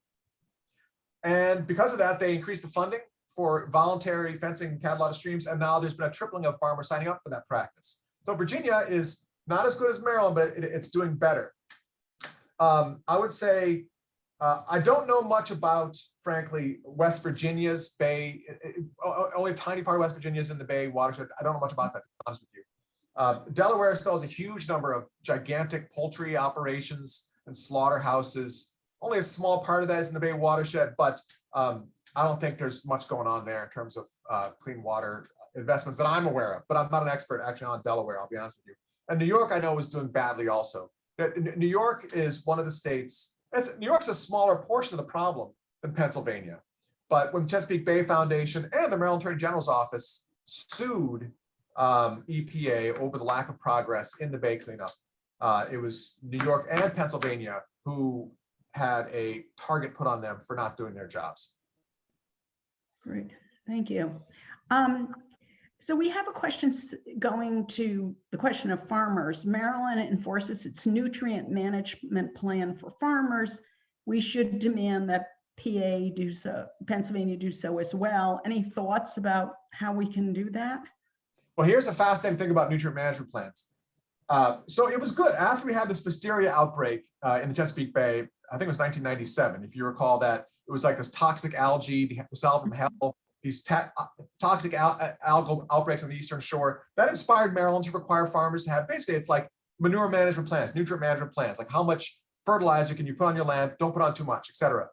S2: And because of that, they increased the funding for voluntary fencing cattle out of streams. And now there's been a tripling of farmers signing up for that practice. So Virginia is not as good as Maryland, but it's doing better. I would say, I don't know much about, frankly, West Virginia's Bay. Only a tiny part of West Virginia is in the Bay watershed. I don't know much about that, to be honest with you. Delaware still has a huge number of gigantic poultry operations and slaughterhouses. Only a small part of that is in the Bay watershed, but I don't think there's much going on there in terms of clean water investments that I'm aware of. But I'm not an expert actually on Delaware, I'll be honest with you. And New York, I know, is doing badly also. New York is one of the states. New York's a smaller portion of the problem than Pennsylvania. But when the Chesapeake Bay Foundation and the Maryland Attorney General's office sued EPA over the lack of progress in the Bay cleanup, it was New York and Pennsylvania who had a target put on them for not doing their jobs.
S3: Great, thank you. So we have a question going to the question of farmers. Maryland enforces its nutrient management plan for farmers. We should demand that PA do so, Pennsylvania do so as well. Any thoughts about how we can do that?
S2: Well, here's a fascinating thing about nutrient management plans. So it was good after we had this Listeria outbreak in the Chesapeake Bay. I think it was 1997. If you recall that, it was like this toxic algae, the cell from hell. These toxic algal outbreaks on the Eastern Shore, that inspired Maryland to require farmers to have, basically, it's like manure management plans, nutrient management plans, like how much fertilizer can you put on your land, don't put on too much, et cetera.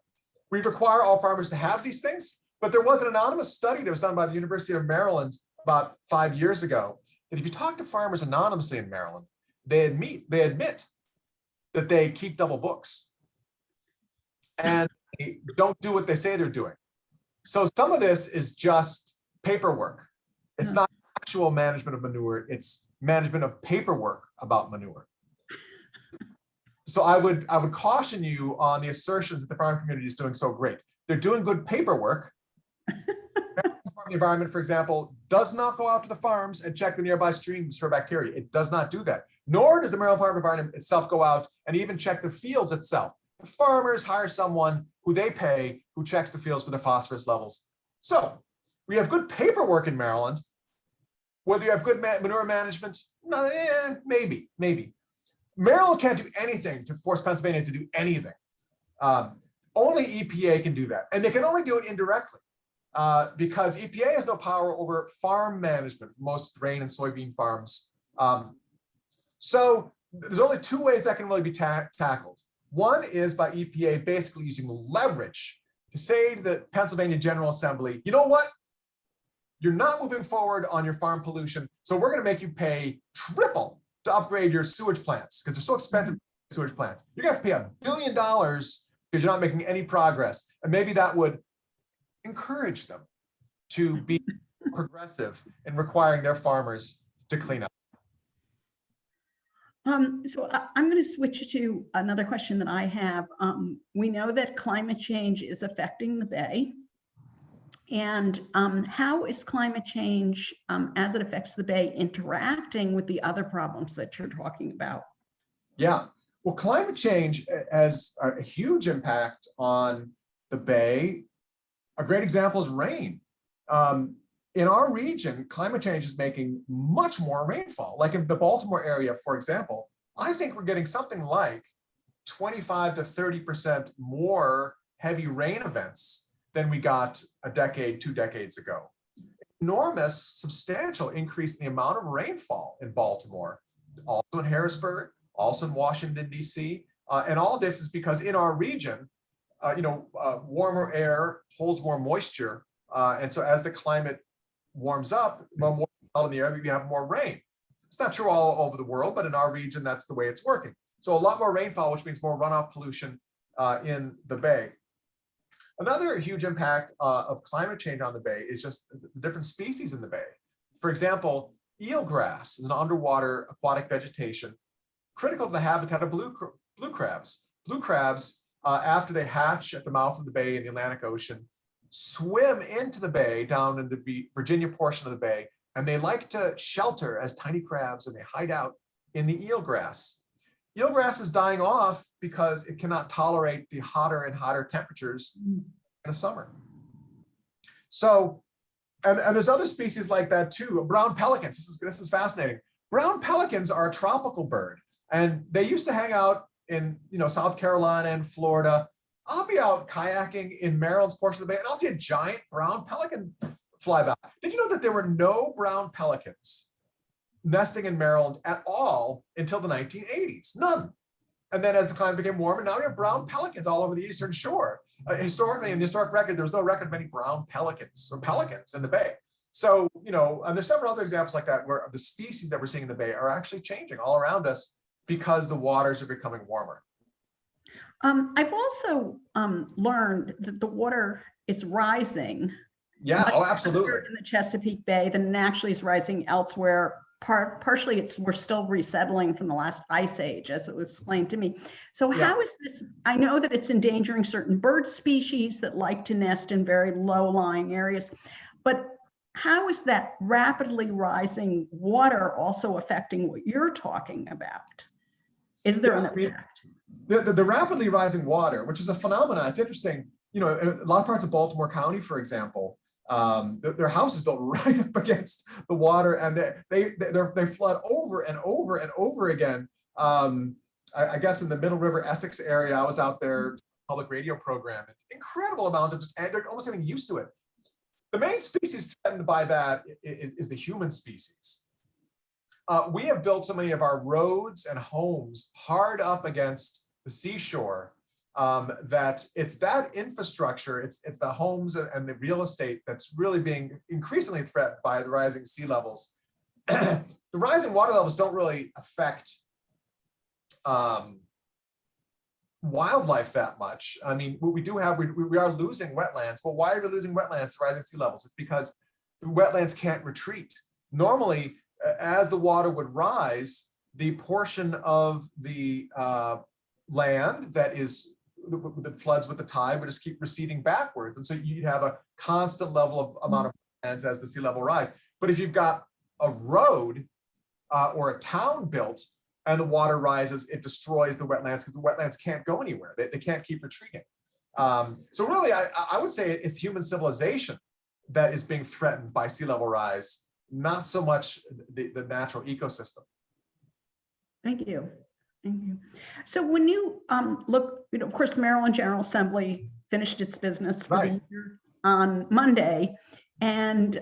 S2: We require all farmers to have these things, but there was an anonymous study that was done by the University of Maryland about 5 years ago, that if you talk to farmers anonymously in Maryland, they admit that they keep double books and they don't do what they say they're doing. So some of this is just paperwork. It's not actual management of manure, it's management of paperwork about manure. So I would caution you on the assertions that the farm community is doing so great. They're doing good paperwork. The environment, for example, does not go out to the farms and check the nearby streams for bacteria. It does not do that. nor does the Maryland Department of Environment itself go out and even check the fields itself. The farmers hire someone who they pay who checks the fields for the phosphorus levels. So we have good paperwork in Maryland. Whether you have good manure management, no, maybe. Maryland can't do anything to force Pennsylvania to do anything. Only EPA can do that, and they can only do it indirectly because EPA has no power over farm management, most grain and soybean farms. So there's only two ways that can really be tackled. One is by EPA basically using leverage to say to the Pennsylvania General Assembly, you know what? You're not moving forward on your farm pollution, so we're going to make you pay triple to upgrade your sewage plants because they're so expensive. Sewage plants. You're going to have to pay $1 billion because you're not making any progress, and maybe that would encourage them to be progressive in requiring their farmers to clean up.
S3: So I'm going to switch to another question that I have. We know that climate change is affecting the Bay. And how is climate change, as it affects the Bay, interacting with the other problems that you're talking about?
S2: Yeah, well, climate change has a huge impact on the Bay. A great example is rain. In our region, climate change is making much more rainfall. Like in the Baltimore area, for example, I think we're getting something like 25 to 30% more heavy rain events than we got a decade, 2 decades ago. Enormous, substantial increase in the amount of rainfall in Baltimore, also in Harrisburg, also in Washington, D.C. And all of this is because in our region, warmer air holds more moisture. And so as the climate warms up, more moisture in the air, we have more rain. It's not true all over the world, but in our region, that's the way it's working. So a lot more rainfall, which means more runoff pollution in the Bay. Another huge impact of climate change on the Bay is just the different species in the Bay. For example, eelgrass is an underwater aquatic vegetation critical to the habitat of blue crabs. Blue crabs, after they hatch at the mouth of the Bay in the Atlantic Ocean, swim into the Bay down in the Virginia portion of the Bay, and they like to shelter as tiny crabs, and they hide out in the eelgrass. Eelgrass is dying off because it cannot tolerate the hotter and hotter temperatures in the summer. So, and there's other species like that too. Brown pelicans, this is fascinating. Brown pelicans are a tropical bird, and they used to hang out in South Carolina and Florida. I'll be out kayaking in Maryland's portion of the Bay, and I'll see a giant brown pelican fly by. Did you know that there were no brown pelicans nesting in Maryland at all until the 1980s? None. And then as the climate became warmer, now we have brown pelicans all over the eastern shore. Historically, in the historic record, there was no record of any brown pelicans in the Bay. So, and there's several other examples like that where the species that we're seeing in the Bay are actually changing all around us because the waters are becoming warmer.
S3: I've also learned that the water is rising.
S2: Yeah, oh, absolutely.
S3: In the Chesapeake Bay than it actually is rising elsewhere. Partially, we're still resettling from the last ice age, as it was explained to me. So how is this? I know that it's endangering certain bird species that like to nest in very low-lying areas, but how is that rapidly rising water also affecting what you're talking about? Is there an effect?
S2: The rapidly rising water, which is a phenomenon, it's interesting. In a lot of parts of Baltimore County, for example, their house is built right up against the water, and they flood over and over and over again. I guess in the Middle River, Essex area, I was out there, public radio program, incredible amounts of they're almost getting used to it. The main species threatened by that is the human species. We have built so many of our roads and homes hard up against the seashore that it's that infrastructure, it's the homes and the real estate that's really being increasingly threatened by the rising sea levels. The rising water levels don't really affect wildlife that much. I mean, what we do have, we are losing wetlands, but why are we losing wetlands to rising sea levels? It's because the wetlands can't retreat. Normally, as the water would rise, the portion of the land that floods with the tide would just keep receding backwards. And so you'd have a constant level of amount of lands as the sea level rise. But if you've got a road or a town built and the water rises, it destroys the wetlands because the wetlands can't go anywhere. They can't keep retreating. So really, I would say it's human civilization that is being threatened by sea level rise, not so much the natural ecosystem.
S3: Thank you. Thank you. So when you look, of course, the Maryland General Assembly finished its business for the year on Monday. And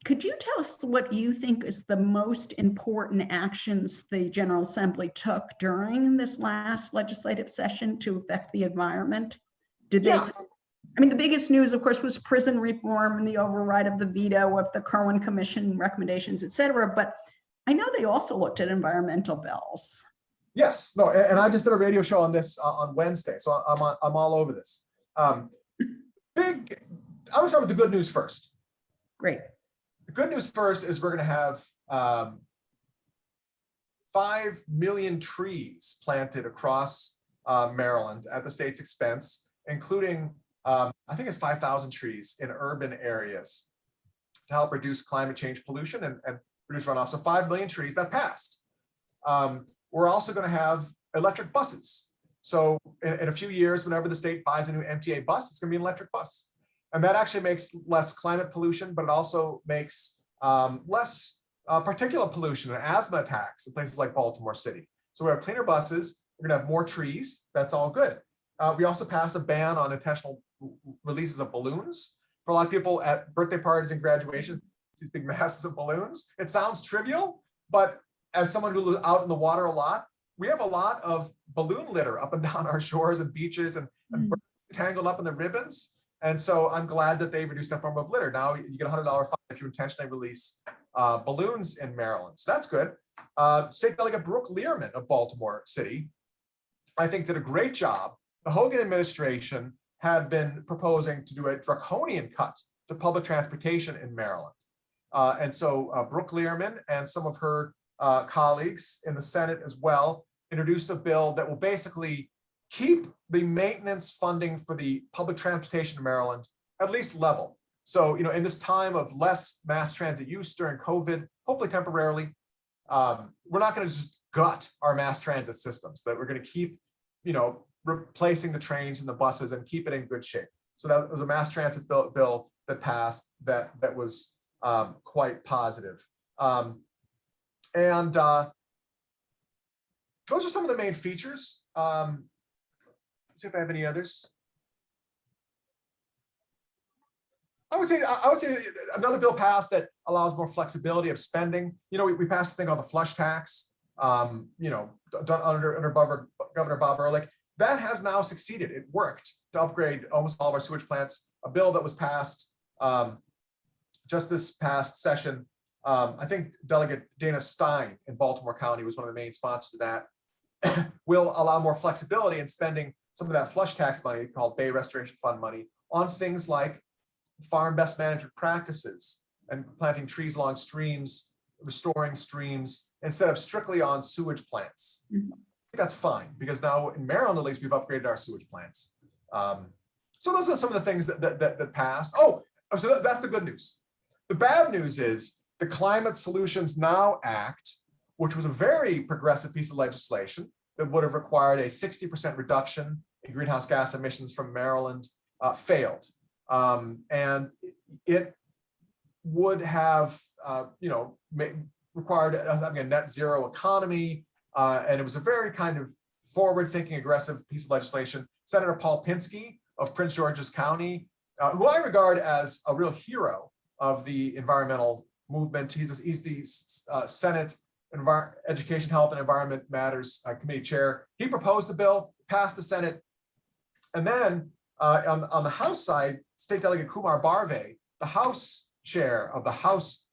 S3: could you tell us what you think is the most important actions the General Assembly took during this last legislative session to affect the environment? Did they? I mean, the biggest news, of course, was prison reform and the override of the veto of the Kerwin Commission recommendations, et cetera. But I know they also looked at environmental bills.
S2: Yes, no, and I just did a radio show on this on Wednesday, so I'm all over this. I would start with the good news first.
S3: Great.
S2: The good news first is we're going to have 5 million trees planted across Maryland at the state's expense, including I think it's 5,000 trees in urban areas to help reduce climate change pollution and reduce runoff. So 5 million trees that passed. We're also going to have electric buses. So in a few years, whenever the state buys a new MTA bus, it's going to be an electric bus. And that actually makes less climate pollution, but it also makes less particulate pollution and asthma attacks in places like Baltimore City. So we have cleaner buses, we're going to have more trees. That's all good. We also passed a ban on intentional releases of balloons. For a lot of people at birthday parties and graduations, these big masses of balloons. It sounds trivial, but as someone who's out in the water a lot, we have a lot of balloon litter up and down our shores and beaches and tangled up in the ribbons. And so I'm glad that they reduced that form of litter. Now you get a $100 fine if you intentionally release balloons in Maryland. So that's good. State Delegate Brooke Learman of Baltimore City, I think, did a great job. The Hogan administration had been proposing to do a draconian cut to public transportation in Maryland. And so Brooke Learman and some of her colleagues in the Senate as well introduced a bill that will basically keep the maintenance funding for the public transportation in Maryland at least level. So, in this time of less mass transit use during COVID, hopefully temporarily, we're not going to just gut our mass transit systems, that we're going to keep, replacing the trains and the buses and keep it in good shape. So that was a mass transit bill that passed that was quite positive. And those are some of the main features. Let's see if I have any others. I would say another bill passed that allows more flexibility of spending. We passed this thing called the flush tax, done under Governor Bob Ehrlich. That has now succeeded. It worked to upgrade almost all of our sewage plants. A bill that was passed just this past session. I think Delegate Dana Stein in Baltimore County was one of the main sponsors of that. Will allow more flexibility in spending some of that flush tax money, called Bay Restoration Fund money, on things like farm best management practices and planting trees along streams, restoring streams, instead of strictly on sewage plants. I think that's fine, because now in Maryland, at least, we've upgraded our sewage plants. So those are some of the things that passed. So that's the good news. The bad news is the Climate Solutions Now Act, which was a very progressive piece of legislation that would have required a 60% reduction in greenhouse gas emissions from Maryland, failed. And it would have, required us having a net zero economy. And it was a very kind of forward-thinking, aggressive piece of legislation. Senator Paul Pinsky of Prince George's County, who I regard as a real hero of the environmental movement. He's the Senate Education, Health, and Environment Matters Committee Chair. He proposed the bill, passed the Senate, and then on the House side, State Delegate Kumar Barve, the House Chair of the House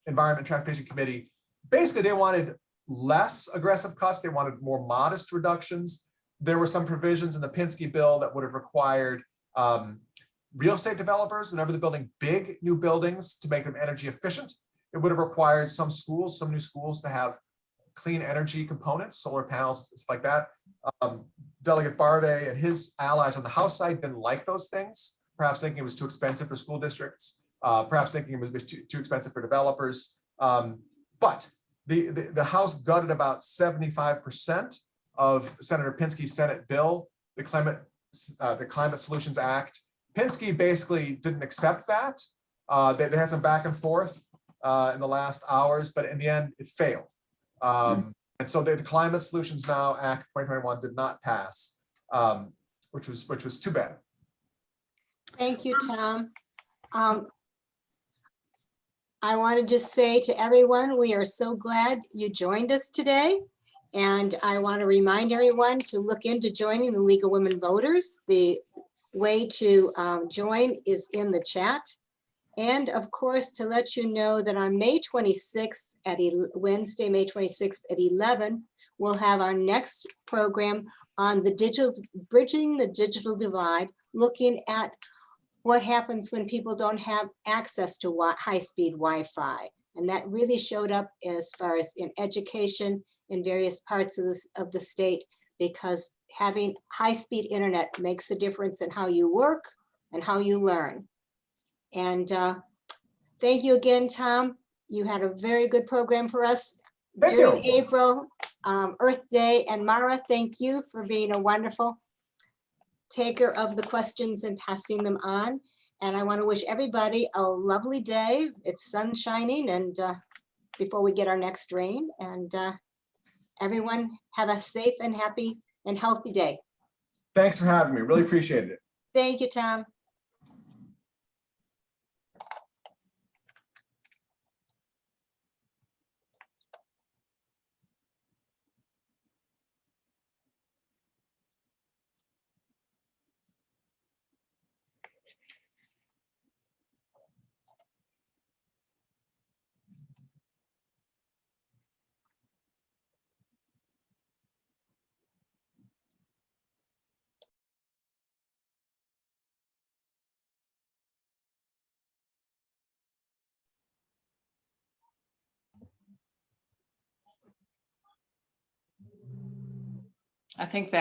S2: Environment and Transportation Committee, basically they wanted less aggressive cuts. They wanted more modest reductions. There were some provisions in the Pinsky bill that would have required real estate developers, whenever they're building big new buildings, to make them energy efficient. It would have required some new schools to have clean energy components, solar panels, stuff like that. Delegate Barve and his allies on the House side didn't like those things, perhaps thinking it was too expensive for school districts, perhaps thinking it was too expensive for developers. But the House gutted about 75% of Senator Pinsky's Senate bill, the Climate Solutions Act. Pinsky basically didn't accept that. They had some back and forth in the last hours, but in the end, it failed. And so the Climate Solutions Now Act 2021 did not pass, which was too bad.
S1: Thank you, Tom. I want to just say to everyone, we are so glad you joined us today. And I want to remind everyone to look into joining the League of Women Voters. The way to join is in the chat. And of course, to let you know that on May 26th, Wednesday, May 26th at 11, we'll have our next program on the bridging the digital divide, looking at what happens when people don't have access to high-speed Wi-Fi. And that really showed up as far as in education in various parts of the state, because having high-speed internet makes a difference in how you work and how you learn. And thank you again, Tom. You had a very good program for us during April, Earth Day. And Mara, thank you for being a wonderful taker of the questions and passing them on. And I want to wish everybody a lovely day. It's sun shining and before we get our next rain. And everyone have a safe and happy and healthy day.
S2: Thanks for having me. Really appreciate it.
S1: Thank you, Tom.
S4: I think that